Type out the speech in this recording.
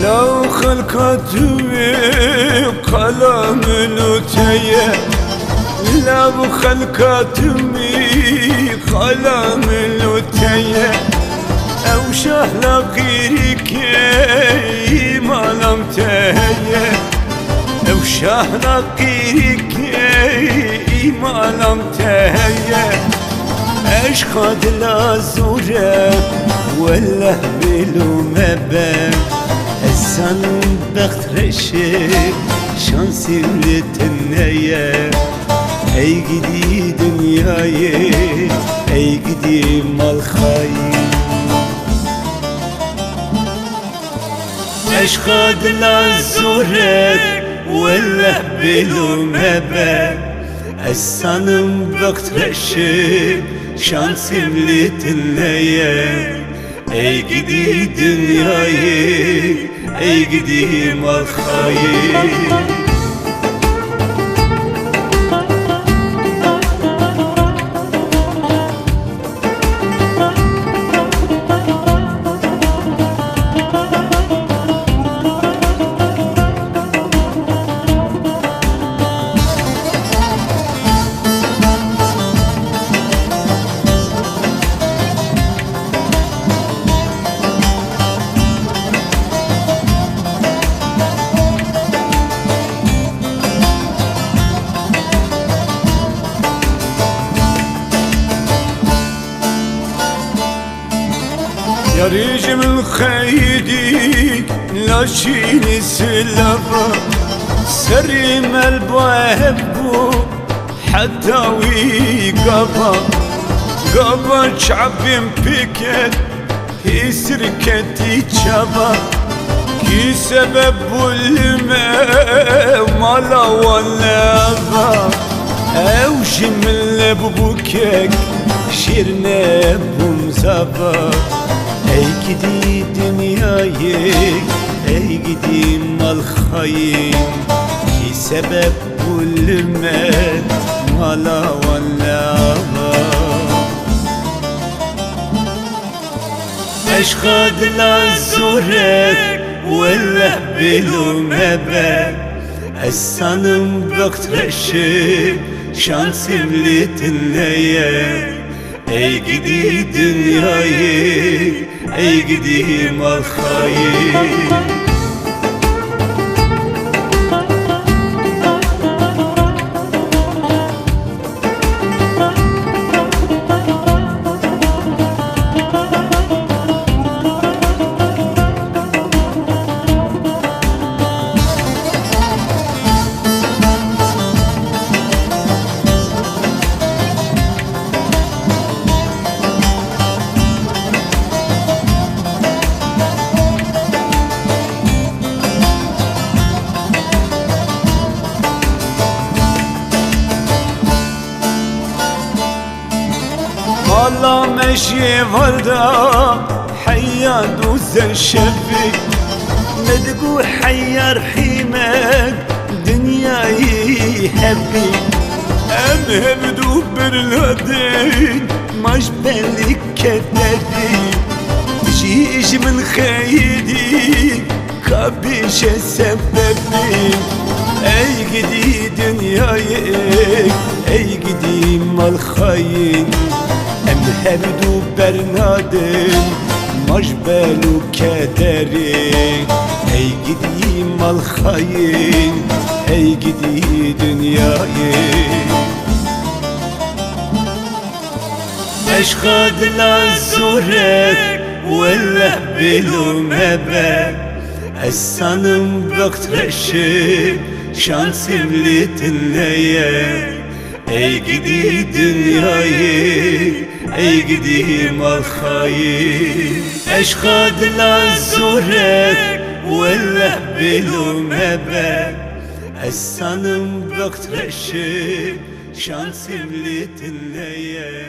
لو خلقتني قلم الوتية، لو خلقتني قلم الوتية، أو شهل غيرك ما لم تهيأ، أو شهل غيرك ما لم تهيأ، أشخد لا زورك ولا بلو مبان السن بخترشك شانسي ولتنيا، اي جديد دنياي اي قديم الخير، اشخد لا زورك ولا بلو مبان السن بخترشك شانسي ولتنيا، ey gidi dünyayı, ey gidi malkayı. يا رجم الخيدي لاشيني سلافا سريم البوهبو حتى ويقفا قفا شعب بيكت هي سركتي شابا كي سبب الماء مالا ولا با او جمل ببوكك شيرنا بمزابا، ey gidi dünyayı, ey gidi malkayı, ki sebep bulmet mala vallava. Eşkad la zurek vella bilu mebe, essanım baktreşik şansım litinleye, ey gidi dünyayı, ey gidi malkayı. والله ماشي وردة حياد وزن شبك ندقو حيار حيمك دنياي هبي ام هبدو برلادين ماش بالك كددي تجيش من خيدي كابيش سببي، ey gidi dünyayı, ey gidi malkayı، em hebdu bernadin majbelu kederi، ey gidi malkayı، ey gidi dünyayı. Eşkad la zurek vella bilu mebe السنم بقترشي شانسım li dinleye Ey gidi dünyayı Ey gidi malkayı Eşkad la zurek Velle bilum hebe السنم بقترشي شانسım li dinleye